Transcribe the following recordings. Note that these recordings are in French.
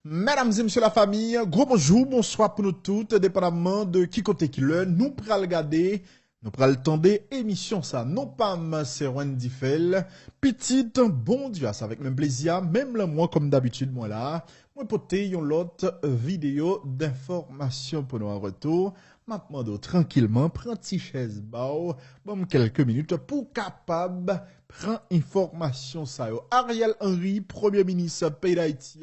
Mesdames et messieurs la famille, gros bonjour, bonsoir pour nous toutes, dépendamment de qui côté qui le, nous pral regarder, nous pral tendre émission ça, non pas c'est Wendy Fell, petite, bon Dieu, ça avec même plaisir, même là, moi comme d'habitude, moi là, moi poté, yon l'autre vidéo d'information pour nous en retour, maintenant tranquillement, prends petit chaise bao, bon quelques minutes pour capable prend information ça yo. Ariel Henry, Premier ministre pays d'Haïti,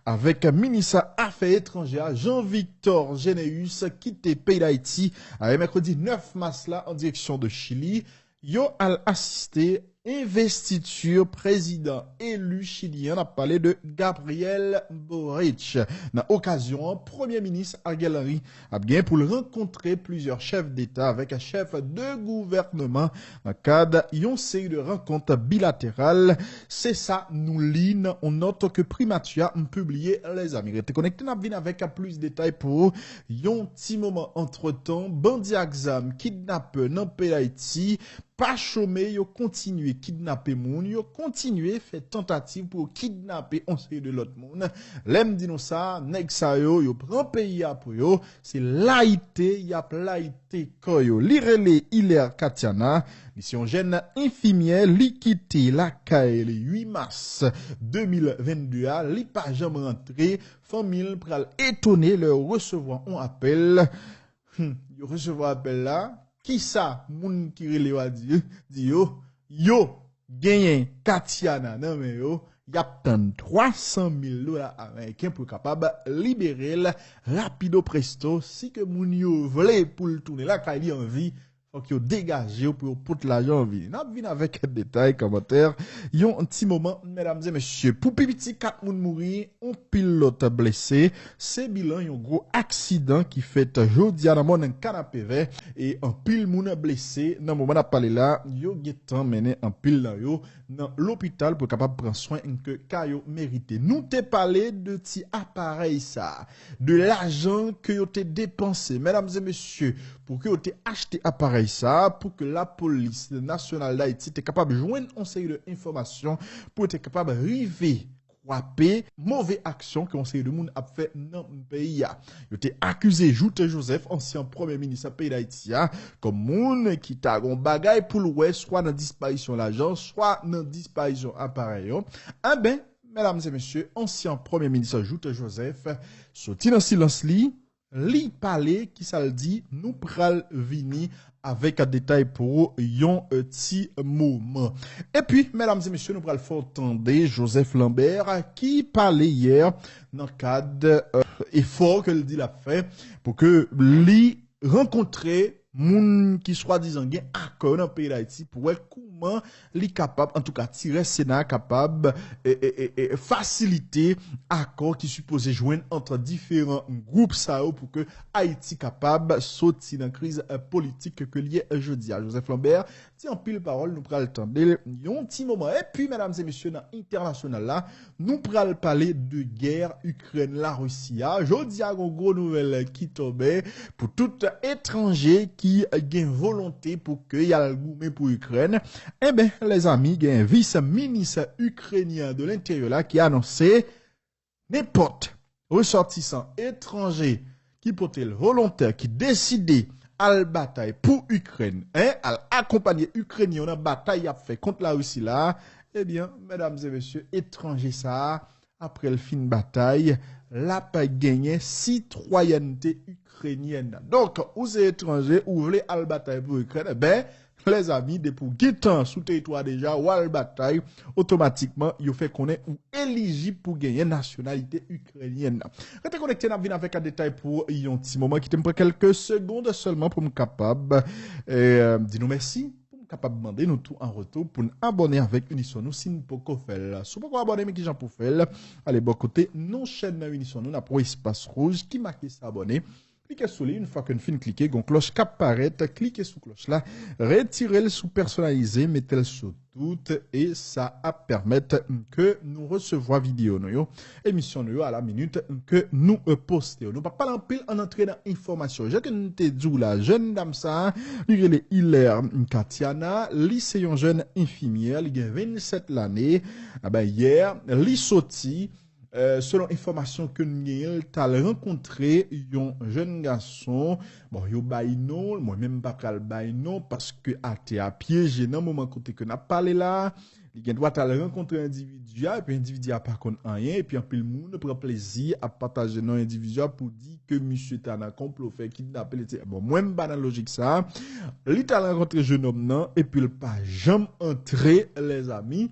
avec ministre Affaires étrangères Jean-Victor Généus, quitté pays d'Haïti, mercredi 9 mars là, en direction de Chili. Yo al assisté investiture président élu chilien, on a parlé de Gabriel Boric. Dans occasion, Premier ministre Ariel Henry a bien pour le rencontrer plusieurs chefs d'État avec un chef de gouvernement dans le cadre d'une série de rencontres bilatérales. C'est ça, nous line, on note que Primatua a publié les amis. Restez connectés, n'a venu avec plus de détails pour un petit moment entre-temps. Bandi Axam, kidnappeur dans le pays d'Haïti, pas chômé, yo continué kidnapper moun, yo continué fait tentative pour kidnapper on série de l'autre monde. L'aime dit nous ça, nèg sa yo prend pays pour yo, c'est laïté, y a laïté koyo. Lirele Hilaire Katiana, mission jeune infirmière li quitté la caille le 8 mars 2022 a, li pas jamais rentré, famille pral étonné leur recevoir un appel. Yo recevoir appel là. Qui ça, moun qui relève à dire, yo, gagné Katiana, non mais yo, y a 300 000 dollars américains pour capable libérer rapido presto, si que moun yo vle pour le tourner là, quand il y a envie, faut qu'il dégage pour l'argent en vie. N'a vinn avec détails, commentaires. Yon un petit moment, mesdames et messieurs. Pour petit 4 moun mourir, un pilote blessé. C'est bilan, yon gros accident qui fait jodi à dans un canapé vert et un pile moun blessé. Dans moment n'a parlé là, yo getan mené un pile là yo dans l'hôpital pour capable prendre soin que kayo mérité. Nous t'ai parlé de ti appareil ça, de l'argent que yo t'ai dépensé, mesdames et messieurs, pour que yo t'ai acheté appareil ça, pour que la police nationale d'Haïti était capable de joindre une série d'informations pour être capable de river frapper mauvaise action que on série de monde a fait dans le pays. Il était accusé Joute Joseph, ancien premier ministre pays d'Haïti, comme monde qui t'a gon bagay pour le soit dans disparition l'argent, soit dans disparition appareil. Ah ben, mesdames et messieurs, ancien premier ministre Joute Joseph, sorti dans silence li parler qui ça le dit, nous pral vini avec un détail pour yon petit moment. Et puis, mesdames et messieurs, nous pral entendre Joseph Lambert qui parlait hier dans le cadre effort que le dit la fait pour que li rencontrer moun qui soi-disant gen accord dans le pays d'Haïti pour voir comment li capable en tout cas tirer Sénat capable et faciliter accord qui supposé joindre entre différents groupes ça pour que Haïti capable sortir dans crise politique que lié jeudi à Joseph Lambert ti en pile parole nous pral tendre un petit moment et puis mesdames et messieurs dans international là nous pral parler de guerre Ukraine la Russie jeudi a gros nouvelle qui tombait pour tout étranger qui gagne volonté pour que y a le gourmet pour Ukraine. Eh ben, les amis, il y a un vice-ministre ukrainien de l'intérieur là qui a annoncé n'importe ressortissant étranger qui peut être volontaire, qui décide à la bataille pour Ukraine, à accompagner Ukrainiens dans la bataille à fait contre la Russie là, eh bien, mesdames et messieurs, étrangers ça, après le fin de bataille, la pas gagné citoyenneté ukrainienne. Donc, vous êtes étranger, vous voulez aller bataille pour Ukraine, ben, les amis, depuis guetant sous territoire déjà, ou à bataille, automatiquement, il fait qu'on est éligible pour gagner nationalité ukrainienne. Restez connecté, nous venons avec un détail pour un petit moment qui t'aime pour quelques secondes seulement pour me capable, dis-nous merci. Capable de demander nous tout en retour pour nous abonner avec Unisson nous si nous pouvons faire. Si vous pouvez abonner mais qui j'en peux faire, allez bon côté non chaîne Unisson nous n'a pas espace rouge qui marque s'abonner. Cliquez sur lui une fois que nous finissons cliquer, une cloche qui apparaît, cliquez sur cloche là, retirez-le sous personnalisé, mettez-le sur tout et ça a permettre que nous recevoir vidéo nous émission nous à la minute que nous postons. Nous pas parler en pile en entrer dans information. J'ai que nous te dit la jeune dame ça, lui Hilaire Katiana, lycéen jeune infirmière, il a 27 l'année. Ah ben hier, li sorti selon information que nous avons, tu as rencontré un jeune garçon. Bon, yo bay non, moi-même pas pral bay non, parce que a piégé dans le moment côté que n'a parlé là. Il doit rencontrer un individu, et puis l'individu a pas contre rien, et puis un peu le monde prend plaisir à partager dans l'individu pour dire que monsieur est un complot fait kidnapper, etc. Bon, moi, je pas dans la logique ça. Il a rencontré jeune homme, non, et puis il pas jamais entré, les amis.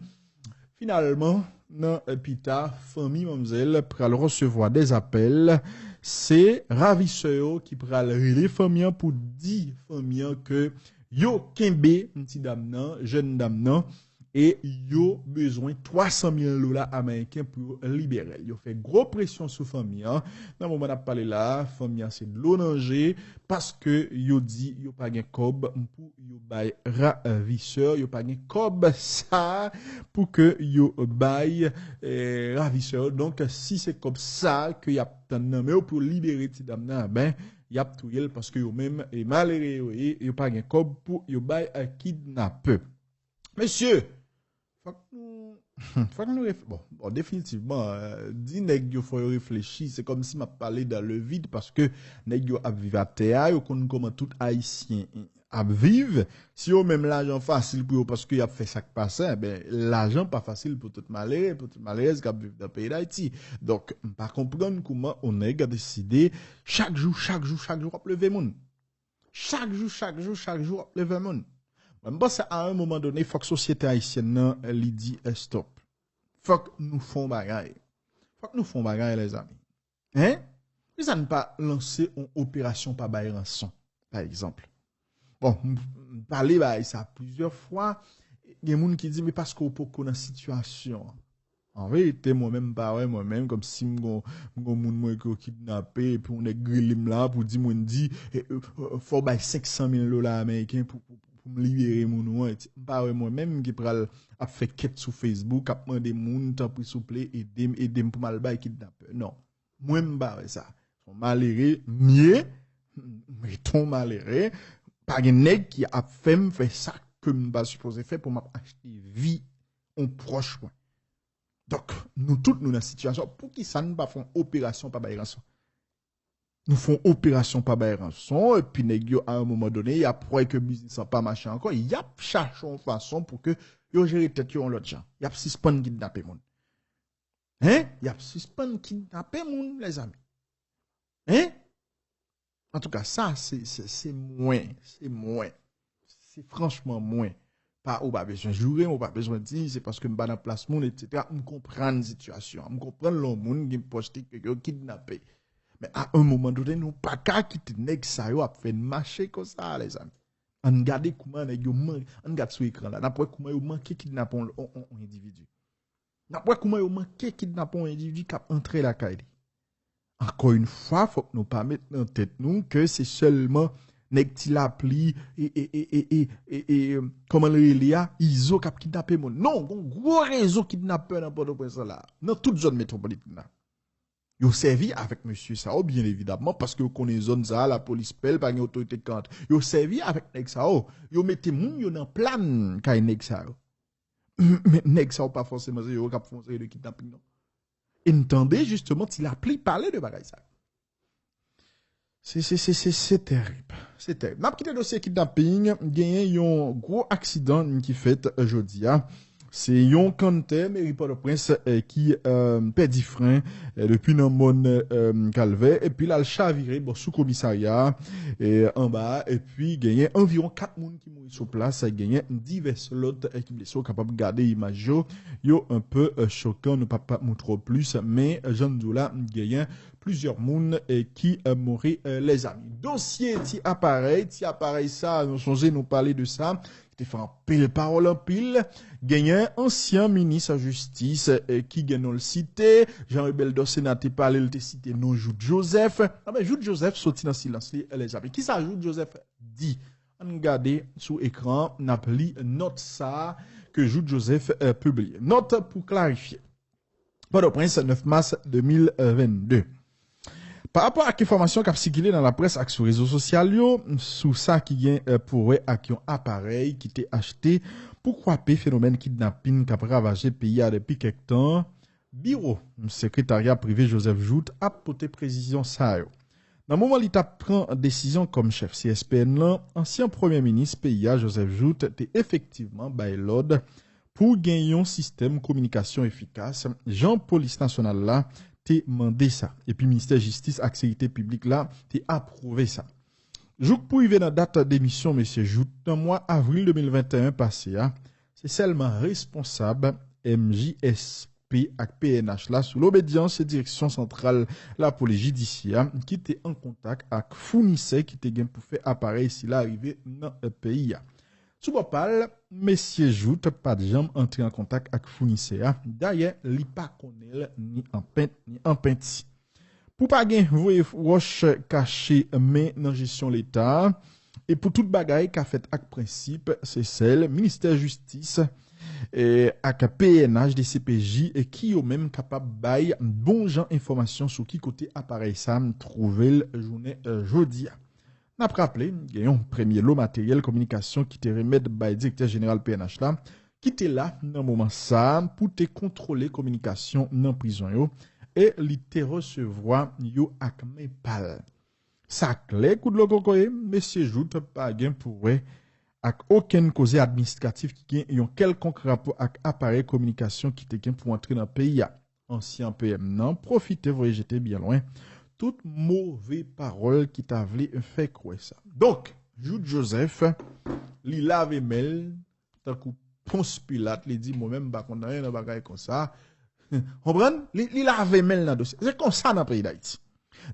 Finalement, dans l'hôpital, famille mademoiselle pral recevoir des appels. C'est ravisseur qui pral les familles pour dire famille que yo kembe, petit dame nan, jeune dame nan, et yo besoin 300 000 dollars américains pour libérer. Yo fait gros pression sur famille. Dans le moment où on a parlé là, famille c'est de l'onanger parce que yo dit yo pas gen cob pour yo bay ravisseur, yo pas gen cob ça pour que yo bay ravisseur. Donc si c'est comme ça que y a nommé pour libérer ti dame nan, ben y a tout parce que yo même est malheureux et yo pas gen cob pour yo bay kidnapper. Monsieur, faut que nous bon, définitivement, dit nèg yo faut réfléchir, c'est comme si m'a parlé dans le vide parce que nèg yo a vivre à terre, yo connaît comment tout haïtien a vivre. Si yo même l'argent facile pour eux parce qu'il a fait ça qui passe, ben l'argent pas facile pour tout malheureux qui a vivre dans le pays d'Haïti. Donc, pas comprendre comment on a décidé chaque jour à lever moun. Chaque jour à lever moun. Je pense à un moment donné, il faut que la société haïtienne lui dise stop. Il faut que nous fassions bagaille. Les amis. Hein? Ils n'ont pas lancé une opération par bail rançon, par exemple. Bon, parler de ça plusieurs fois. Il y a des gens qui disent, mais parce qu'on peut connaître la situation. En vérité, moi-même, comme si mon moun qui kidnappé, et puis on est grillé là pour dire, faut bailler 500 000 dollars américains pour me libérer mon nom. Pas moi-même qui pral a fait quête sur Facebook, a demandé moun, tant pis s'il vous plaît, aider pour mal bailler kidnappé. Non. Moi, m'barre ça. Son malheureux, mieux, mais ton malheureux, pas un nèg qui a fait ça que m'pas supposé faire pour m'acheter vie en proche moi. Donc, nous toutes, nous, dans la situation, pour qui ça ne pas faire opération par bail rançon? Nous font opération par bail rançon, et puis, négio, à un moment donné, il y a après que business n'a pas marché encore, il y a cherché une façon pour que, yo gère tête yo en l'autre gens. Il y a suspend kidnapper moun. Hein? Il y a suspend kidnapper moun, les amis. Hein? En tout cas, ça, c'est moins. C'est franchement moins. Pas ou pas besoin de jouer, ou pas besoin de dire, c'est parce que m'ba dans place moun, etc. On comprend la situation, on comprend le monde qui poste que yo kidnappé. Mais à un moment donné, nous pas qu'à quitter nèg ça yo a fait marcher comme ça, les amis. On regarde comment nèg yo on regarde sur écran là, n'après comment yo manqué kidnapper un individu. N'après comment yo manqué kidnapper un individu qui a entré la caille. Encore une fois, faut que nous pas mettre en tête nous que c'est seulement nèg ti l'appli et comment le Elia iso k'ap kidnapper moun. Non, un gros réseau kidnappeur dans Port-au-Prince là. Dans toute zone métropolitaine là. Yo servi avec monsieur Sao bien évidemment parce que vous connaissez zone ça la police pelle pas une autorité de compte. Yo servi avec nèg Sao. Yo mettez moun yo dans plan kay nèg Sao. Mais nèg Sao pas forcément yo k'ap font de kidnapping non. Entendez justement s'il appli parler de bagaille ça. C'est terrible. C'est terrible. N'a quitté dossier kidnapping, gagné un gros accident qui fait aujourd'hui. C'est un canter mairie Port-au-Prince qui perdit frein depuis dans mon calvaire et puis là le chaviré bon sous commissariat et en bas et puis gagné environ 4 personnes qui mourent sur place, gagné divers autres qui blessés capable garder image yo un peu choquant ne pas montrer plus mais Jean Doula gagné plusieurs moun qui mouraient les amis. Dossier ti appareil ça nous songez nous parler de ça. Te fait en pile parole en pile, gagné ancien ministre de la justice qui gagne le cité, Jean-Rebel do sénateur parler le cité non Jude Joseph. Ah ben Jude Joseph sorti dans silence les amis. Qui ça Jude Joseph dit? On regarde sous écran, n'appli note ça que Jude Joseph publié. Note pour clarifier. Port-au-Prince 9 mars 2022. Par rapport à l'information qui a circulé dans la presse et sur les réseaux sociaux, sous ça qui vient pour un appareil qui était acheté pour croiser phénomène kidnapping qui a ravagé le pays depuis quelques temps, bureau, secrétariat privé Joseph Jout, a porté précision ça. Dans le moment où l'État prend décision comme chef CSPN, là, ancien premier ministre PIA Joseph Jout était effectivement by l'ordre pour gagner un système de communication efficace. Jean Police nationale là, t'es demandé ça. Et puis ministère justice et sécurité publique là, t'es approuvé ça. Jouk pour y dans date d'émission, monsieur Jout, dans le mois avril 2021 passé, c'est seulement responsable MJSP et PNH là, sous l'obédience et direction centrale la police judiciaire, qui était en contact avec fournisseur qui était pour faire appareil s'il arrivé dans le pays. Sous quoi parle, monsieur Jout, pas de jambe entrer en contact avec fournisseur. D'ailleurs, il pas connaît ni en peinte ni en peinti. Pour pas gen voye roche caché mais dans gestion l'État et pour toute bagaille qu'a fait avec principe c'est celle ministère justice et avec PNH des CPJ et qui au même capable bail bon gens information sur qui côté appareil ça trouver le journée jeudi. N'a rappelé gagnons premier lot matériel communication qui te remettre by directeur général PNH là qui était là dans moment ça pour te contrôler communication dans prison yo. Et li te recevoir yo ak men pal. Sa clé coup de lokokoye, monsieur Jout pas gen pour ak aucun cause administratif qui gen yon quelconque rapport ak appareil communication qui te gen pour entrer dans pays. Ancien PM nan, profitez voyez j'étais bien loin. Toute mauvaise parole qui t'a vle fait quoi ça. Donc, Jout Joseph, li lave mel, tant coup Ponce Pilate, li dit moi-même ba kon rien dans bagay comme ça. Comprendre? Il avait mêlé dans le dossier. C'est comme ça dans le pays d'Haïti.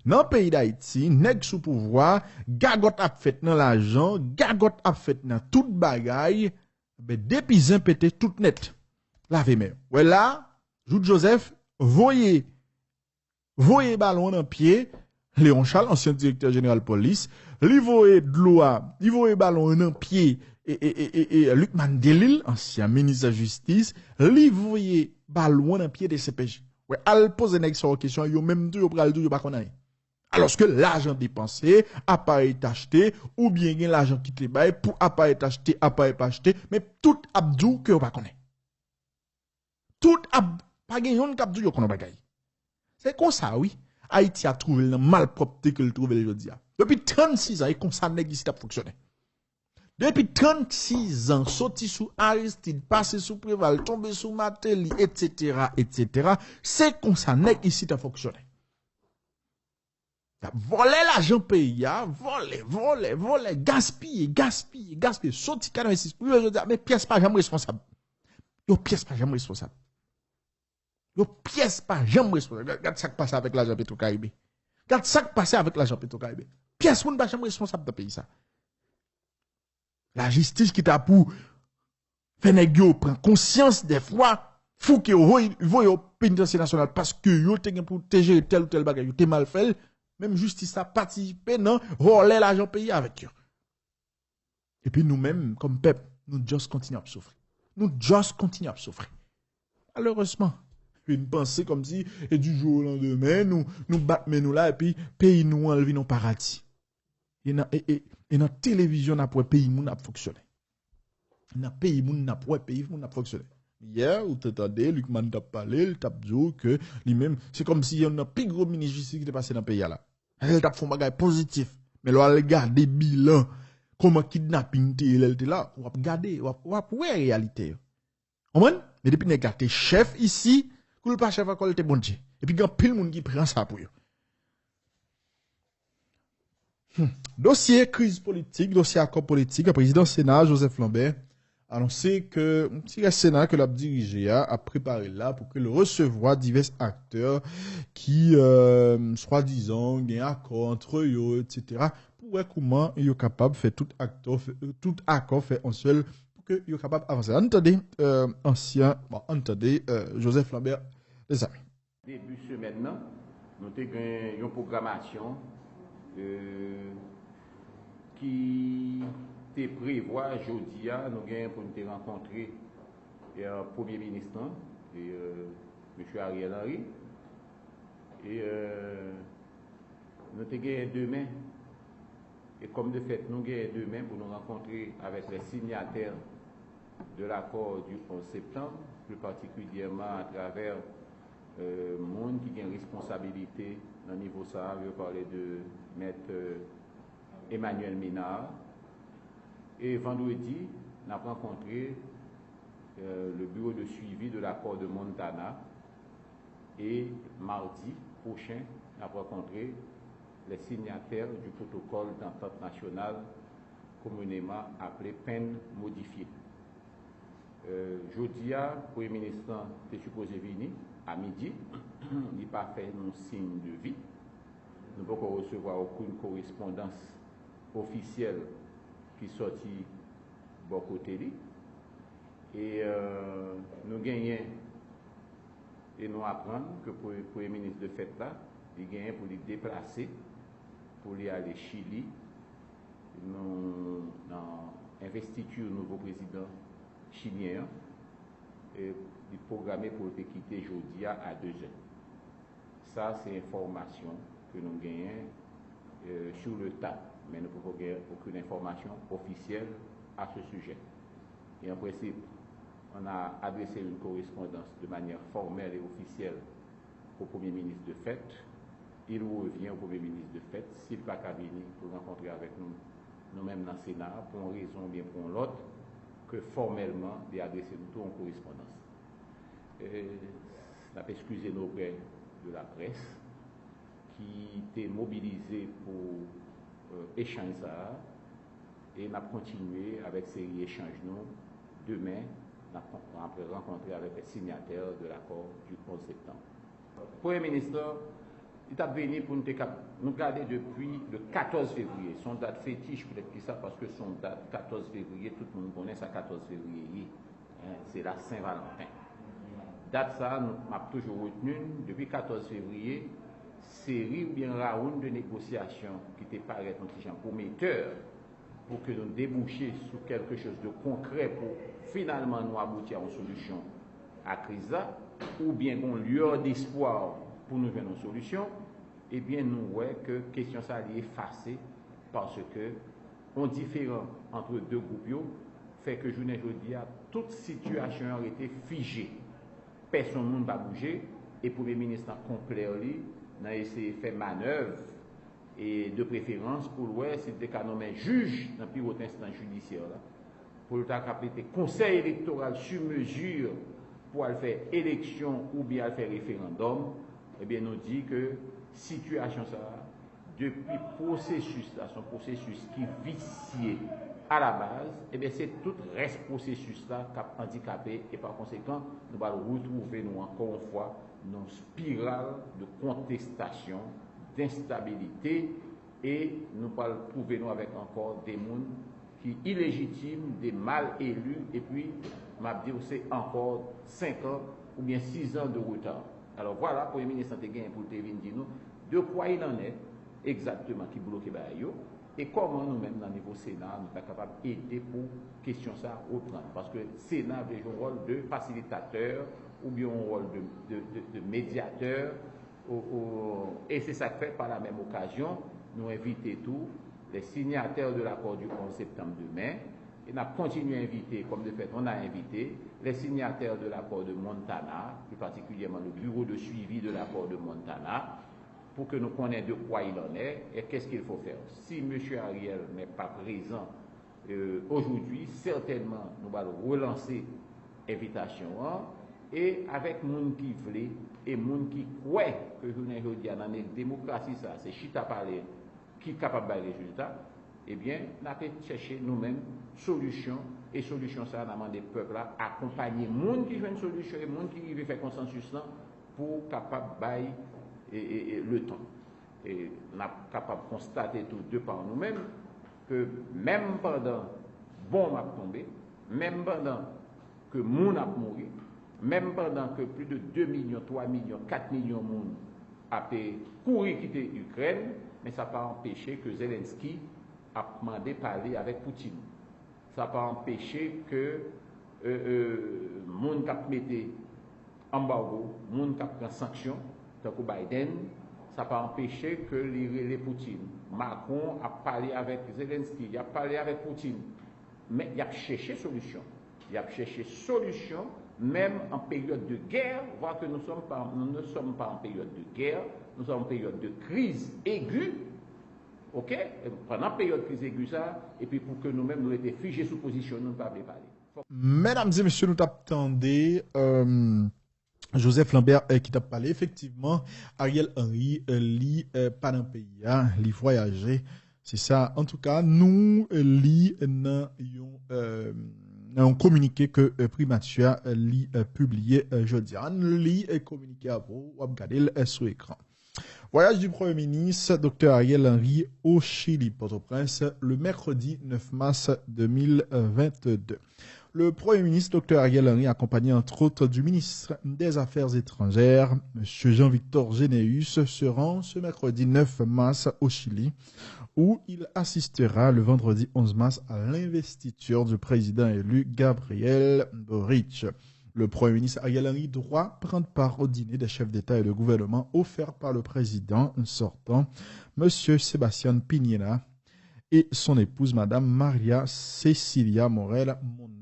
Dans le pays d'Haïti, nèg sous pouvoir, gagot a fait dans l'argent, gagot a fait dans toute bagaille, ben depuis un pété tout net. Lave mêlé. Ouais là, Jout Joseph, voyez ballon dans pied, Léon Charles, ancien directeur général police, li voyez de l'eau, li voyez ballon dans pied et Luc Mandelil, ancien ministre de la justice, li voyez ballon dans pied des CPJ. Ouais, al pose nèg sur question, yo même tout yo pral tout yo pas connait. Alors que l'argent dépensé, appareil acheté ou bien gen l'argent qui te bail pour appareil acheté, appareil pas acheté, mais tout abdou que yo pas connait. Tout pas gen yon kabdou yo connait bagay. C'est comme ça oui. Haïti a trouvé le malpropreté que le trouve aujourd'hui. Depuis 36 ans, il comme ça nèg ici a fonctionné. Depuis 36 ans, sorti sous Aristide, passé sous Préval, tombé sous Matéli, etc. C'est comme ça, nèg ici a fonctionné. Voler l'argent pays, voler, gaspiller, sorti 46, mais pièce pas jamais responsable. Yo pièce pas jamais responsable. Regarde ça qui passe avec l'argent Petro-Caribé. Regarde ça qui passe avec l'argent Petro-Caribé. Pièce moun pas jamais responsable de pays ça. La justice qui t'a pour faire nèg yo prend conscience des fois fou que voy au pénitentiaire national parce que yo te gen pour protéger tel ou tel bagage, yo te mal fait, même justice a participé non voler l'argent pays avec eux. Et puis nous-mêmes comme peuple, nous just continuons à souffrir. Malheureusement, une pensée comme si et du jour au lendemain nous battons nous là et puis pays nous enlever nos paradis. Et dans télévision n'a pas pays moun n'a fonctionné. Dans pays moun n'a pas pays moun n'a fonctionné. Hier, ou t'entendez, Luc Man t'a parlé, il t'a dit que lui-même, c'est comme si il y a un plus gros mini-justice qui est passé dans le pays là. Elle t'a fait un bagage positif. Mais là, elle regarde des bilans, comment kidnapping t'es là, on va regarder, on va voir la réalité. Comprends? Mais depuis que t'es chef ici, que pas chef à quoi t'es bon Dieu. Et puis, il y a pile de monde qui prend ça pour eux. Dossier crise politique, dossier accord politique, le président Sénat, Joseph Lambert, a annoncé que si le Sénat que l'a dirigé a préparé là pour que le recevoir divers acteurs qui, soi-disant, gagnent accord entre eux, etc., pour voir comment ils sont capables de faire tout accord fait en seul pour que ils soient capables d'avancer. Entendez, Joseph Lambert, les amis. Début semaine, nous avons une programmation qui te prévoit aujourd'hui, nous avons pour nous rencontrer le Premier ministre et M. Ariel Henry. Et nous avons demain, et comme de fait, nous avons demain pour nous rencontrer avec les signataires de l'accord du 11 septembre, plus particulièrement à travers monde qui a une responsabilité dans le niveau ça, je vais parler de maître Emmanuel Ménard. Et vendredi, on a rencontré le bureau de suivi de l'accord de Montana. Et mardi prochain, on a rencontré les signataires du protocole d'entente nationale communément appelé peine modifiée. Jeudi, le Premier ministre était supposé venir à midi. Il n'a pas fait un signe de vie. Nous ne pouvons pas recevoir aucune correspondance officielle qui sortit de bon côté. Et nous gagnons et nous apprenons que pour le Premier ministre de fait là, il gagne pour les déplacer, pour aller à Chili. Nous avons investiture le nouveau président chilien et il est programmé pour le quitter jeudi à 2 heures. Ça, c'est l'information que nous gagnons sur le tas, mais nous ne pouvons gagner aucune information officielle à ce sujet. Et en principe, on a adressé une correspondance de manière formelle et officielle au Premier ministre de fait. Il revient au Premier ministre de fait, s'il n'a pas venir pour rencontrer avec nous-mêmes dans le Sénat, pour une raison ou bien pour l'autre, que formellement, il a adressé nous tout en correspondance. On a excusé nos frères de la presse qui étaient mobilisés pour échanger ça, et on a continué avec ces échanges nous demain. On a rencontré avec les signataires de l'accord du 11 septembre. Le Premier ministre, il est venu pour nous garder depuis le 14 février. Son date fétiche, peut-être que ça, parce que son date 14 février, tout le monde connaît ça 14 février. C'est la Saint-Valentin. Date ça, nous avons toujours retenu, depuis 14 février, série ou bien round de négociations qui était paraît un petit prometteur pour que nous débouchions sur quelque chose de concret pour finalement nous aboutir à une solution à la crise là, ou bien qu'on lueur d'espoir pour nous venir une solution, eh bien nous voyons que la question ça est effacée parce que on différent entre deux groupes fait que je ne dis à toute situation a été figée. Personne ne va bouger et le Premier ministre a complet n'a essayé de faire manœuvre et de préférence pour l'ouest, c'est des cas nommés juges dans le plus haut instance judiciaire là, pour le conseil électoral sur mesure pour faire élection ou bien faire référendum. Eh bien nous dit que situation ça depuis processus là, son processus qui est vicié à la base, eh bien c'est tout reste processus là qui a handicapé et par conséquent nous allons retrouver nous encore une fois dans une spirale de contestation, d'instabilité et nous allons trouver nous avec encore des mondes qui illégitimes, des mal élus et puis m'a dit c'est encore 5 ans ou bien 6 ans de retard. Alors voilà, pour le ministre de Gain pour te venir dire nous de quoi il en est exactement qui bloque Bayo et comment nous-mêmes, dans le niveau Sénat, nous sommes capables d'aider pour question ça reprendre. Parce que le Sénat avait un rôle de facilitateur ou bien un rôle de médiateur. Et c'est ça que fait par la même occasion, nous invitons tous les signataires de l'accord du 11 septembre demain. Et nous avons continué à inviter, comme de fait, on a invité les signataires de l'accord de Montana, plus particulièrement le bureau de suivi de l'accord de Montana, pour que nous connaissions de quoi il en est et qu'est-ce qu'il faut faire. Si M. Ariel n'est pas présent aujourd'hui, certainement, nous allons relancer l'invitation et avec les gens qui veulent et les gens qui croient que aujourd'hui, dans la démocratie, ça, c'est chita parler qui est capable de résultat, eh bien, nous avons cherché nous-mêmes solution et solution ça, nous avons demandé au peuple à accompagner les gens qui veulent une solution et les gens qui veulent faire consensus là, pour capable de et le temps. Et nous sommes capables de constater tous deux par nous-mêmes que même pendant bon m'a tombé, même pendant que moun a mouru, même pendant que plus de 2 millions, 3 millions, 4 millions de monde a couru quitter l'Ukraine, mais ça n'a pas empêché que Zelensky a demandé de parler avec Poutine. Ça n'a pas empêché que moun qui a mis embargo, moun qui a pris sanction, Biden, ça n'a pas empêché que les Poutine. Macron a parlé avec Zelensky, il a parlé avec Poutine, mais il a cherché solution. Il a cherché solution même en période de guerre, voir que nous ne sommes pas en période de guerre, nous sommes en période de crise aiguë, ok? Et pendant la période de crise aiguë, ça, et puis pour que nous-mêmes nous étions figés sous position, nous ne pouvons pas parler. Mesdames et messieurs, nous t'attendons. Joseph Lambert qui t'a parlé, effectivement, Ariel Henry lit pas dans le pays, lit voyager. C'est ça. En tout cas, nous lit un communiqué que Primatia lit publié jeudi. Nous lit communiqué à vous, ou regardez sur écran. Voyage du Premier ministre, Dr Ariel Henry au Chili, Port-au-Prince, le mercredi 9 mars 2022. Le Premier ministre, Dr Ariel Henry, accompagné entre autres du ministre des Affaires étrangères, M. Jean-Victor Généus, se rend ce mercredi 9 mars au Chili, où il assistera le vendredi 11 mars à l'investiture du président élu Gabriel Boric. Le Premier ministre Ariel Henry doit prendre part au dîner des chefs d'État et de gouvernement offert par le président sortant, M. Sébastien Piñera, et son épouse, Madame Maria Cecilia Morel Montes.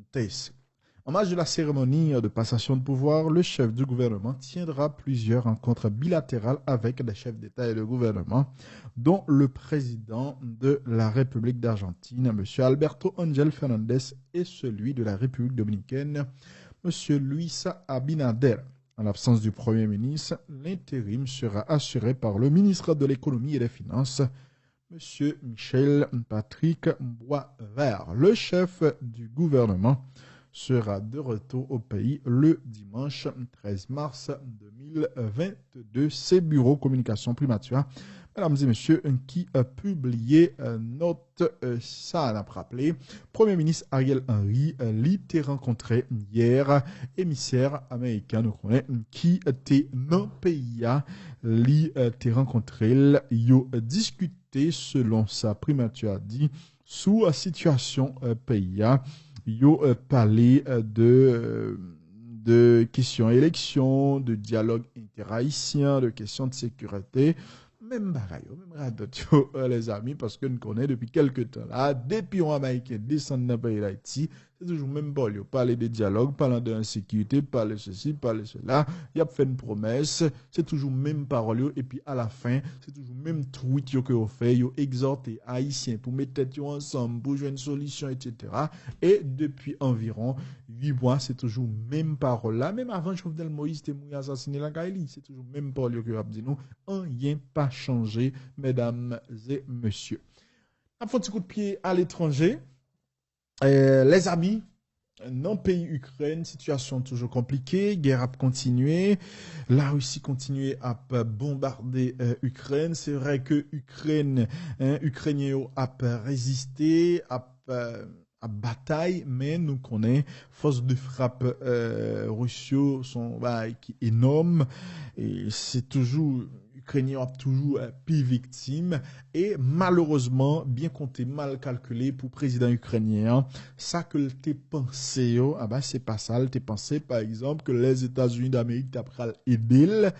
En marge de la cérémonie de passation de pouvoir, le chef du gouvernement tiendra plusieurs rencontres bilatérales avec des chefs d'État et de gouvernement, dont le président de la République d'Argentine, M. Alberto Ángel Fernandez, et celui de la République dominicaine, M. Luis Abinader. En l'absence du Premier ministre, l'intérim sera assuré par le ministre de l'Économie et des Finances, M. Michel Patrick Boisvert. Le chef du gouvernement sera de retour au pays le dimanche 13 mars 2022. C'est Bureau Communication Primature, mesdames et messieurs, qui a publié note, ça n'a pas rappelé. Premier ministre Ariel Henry l'était rencontré hier, émissaire américain, nous connaît, qui était dans le pays, l'était rencontré, il a discuté selon sa primature dit, sous la situation pays, il a parlé de questions élections, de dialogue interhaïtien, de questions de sécurité. Même bagaille, même radote, les amis, parce que nous connaissons depuis quelques temps là, depuis un Américain descend dans le pays d'Haïti, c'est toujours même bon, il parler de dialogue, parler de l'insécurité, parler ceci, parler cela, il a fait une promesse, c'est toujours même parole, et puis à la fin, c'est toujours même tweet que vous faites, vous exhortez Haïtiens pour mettre tête ensemble, pour jouer une solution, etc. Et depuis environ 8 mois, c'est toujours même parole là, même avant Jovenel Moïse était assassiné la Kaili, c'est toujours même parole que vous avez dit nous, rien pas changé, mesdames et messieurs. Un petit coup de pied à l'étranger. Les amis, dans le pays Ukraine, situation toujours compliquée, guerre a continué, la Russie continue à bombarder Ukraine. C'est vrai que Ukrainiens a résisté, à bataille, mais nous connaissons force de frappe russe sont qui énorme et c'est toujours Ukrainiens ont toujours plus victimes et malheureusement bien compté mal calculé pour président ukrainien ça que t'es pensé c'est pas ça t'es pensé par exemple que les États-Unis d'Amérique d'après aider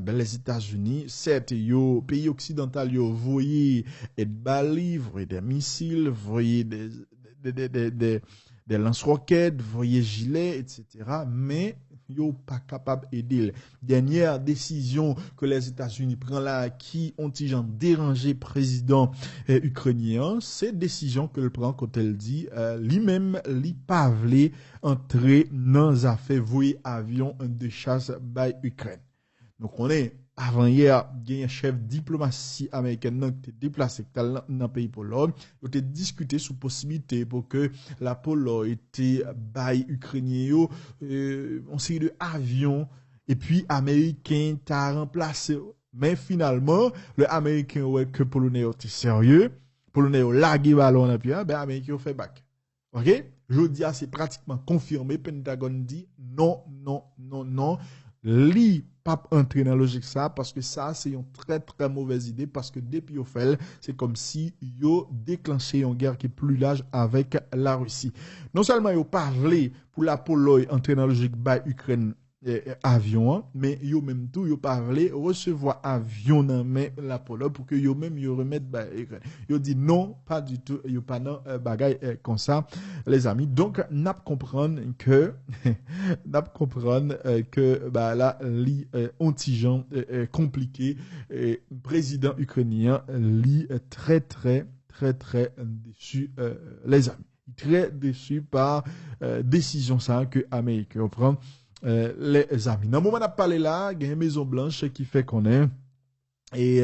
les États-Unis certes yo pays occidental yo voyez aide balles voyez des missiles voyez des lance-roquettes, voyez gilets, etc. Mais yo pas capable d'aider. Dernière décision que les États-Unis prennent là, qui ont-ils dérangé président ukrainien, c'est décision que le prend quand elle dit lui-même li pas vle entrer dans affaire voyer avion de chasse by Ukraine. Donc on est avant hier, il y a un chef diplomatie américaine qui était déplacé dans le pays Pologne. Il a discuté sur possibilité pour que la Pologne était bail ukrainien, on série de avions, et puis américain t'a remplacé. Mais finalement, le américain ouais que Polonais était sérieux, Polonais ont largué ballon et puis américain fait back. OK? Je dis c'est pratiquement confirmé, Pentagone dit non. Li pas entrer dans la logique ça parce que ça c'est une très très mauvaise idée parce que depuis au fait c'est comme si yo déclenché une guerre qui est plus large avec la Russie. Non seulement yo parlé pour la Pologne entrer dans la logique by Ukraine avion, mais yo même tout, yo pas voulu recevoir avion dans main la Pologne pour que yo même yo remettre ba Ukraine. Yo dit non, pas du tout, yo pas non bagay comme ça, les amis. Donc n'a comprendre que bah là li antigen compliqué président ukrainien li très déçu les amis. Très déçu par décision ça que Amérique prend les amis. Dans le moment où on a parlé là, il y a une Maison Blanche qui fait qu'on est et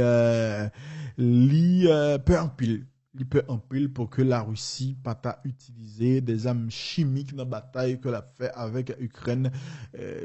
li peut en pile. Il peut en pile pour que la Russie pas utiliser des armes chimiques dans la bataille que l'a fait avec l'Ukraine.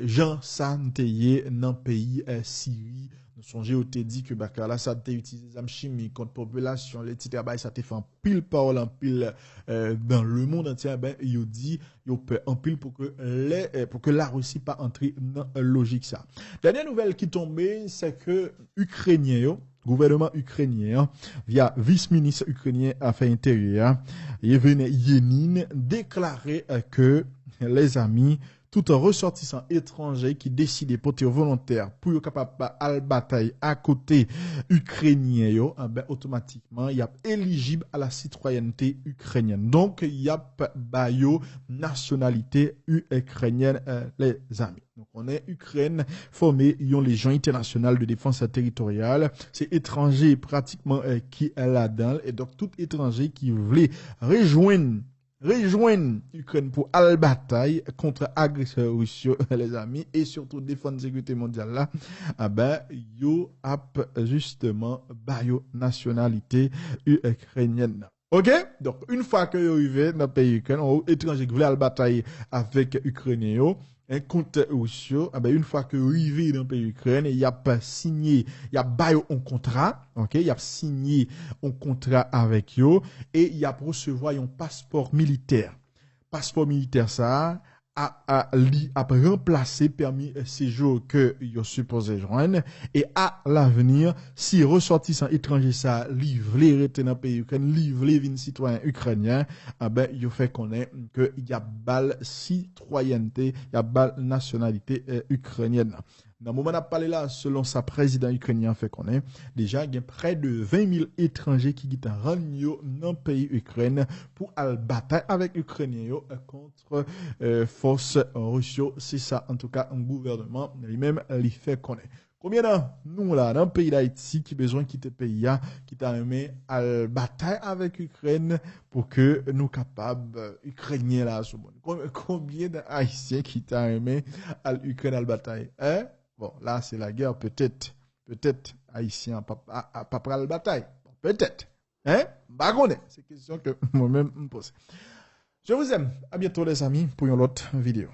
Jean Santeye dans le pays Syrie. Nous songez au te dit que là ça t'a utilisé des armes chimiques contre population, etc. Ça t'a fait en pile parole, en pile dans le monde entier. Il dit il peut en pile pour que la Russie pas entrer dans logique ça. Dernière nouvelle qui tombait, c'est que Ukrainien gouvernement ukrainien, via vice-ministre ukrainien Affaires intérieures, Yevgeny Yenin, déclarait que les amis, tout un ressortissant étranger qui décide de porter volontaire pour être capable à la bataille à côté ukrainien, automatiquement, il y a éligible à la citoyenneté ukrainienne. Donc, il y a bayo nationalité ukrainienne, les amis. Donc, on est Ukraine formé, ils ont les gens internationaux de défense territoriale. C'est étranger pratiquement qui est là-dedans. Et donc, tout étranger qui voulait rejoindre l'Ukraine pour la bataille contre agresseurs russes, les amis, et surtout défendre la sécurité mondiale là, yo ap justement bayo nationalité ukrainienne. OK? Donc, une fois que vous arrivez dans le pays ukrainien, ou étranger qui voulait la bataille avec Ukrainiens, contre Russie, une fois que vous arrivez dans le pays ukrainien, il y a pas signé, il y a baillé un contrat, OK? Il y a signé un contrat avec eux, et il y a pour recevoir un passeport militaire. Passeport militaire, ça, a remplacé permis séjour que vous supposé joindre et à l'avenir si ressortissant étranger ça livré rester dans le pays ukrainien livré vin citoyen ukrainien il fait connaître que il y a balle citoyenneté il y a balle nationalité ukrainienne. Dans le moment où on a parlé là, selon sa président ukrainien fait qu'on est, déjà, il y a près de 20 000 étrangers qui sont rendus dans le pays Ukraine pour aller bataille avec les Ukrainiens contre force russe. C'est ça, en tout cas, un gouvernement lui-même, il fait qu'on est. Combien de nous là, dans le pays d'Haïti, qui besoin de quitter le pays, qui t'a aimé à bataille avec l'Ukraine pour que nous capables, Ukrainiens là, combien d'Haïtiens qui t'a aimé à l'Ukraine à la bataille, hein? Bon, là, c'est la guerre, peut-être, Haïtien, pas la bataille. Bon, peut-être. Hein? Bah, c'est une question que moi-même me pose. Je vous aime. À bientôt, les amis, pour une autre vidéo.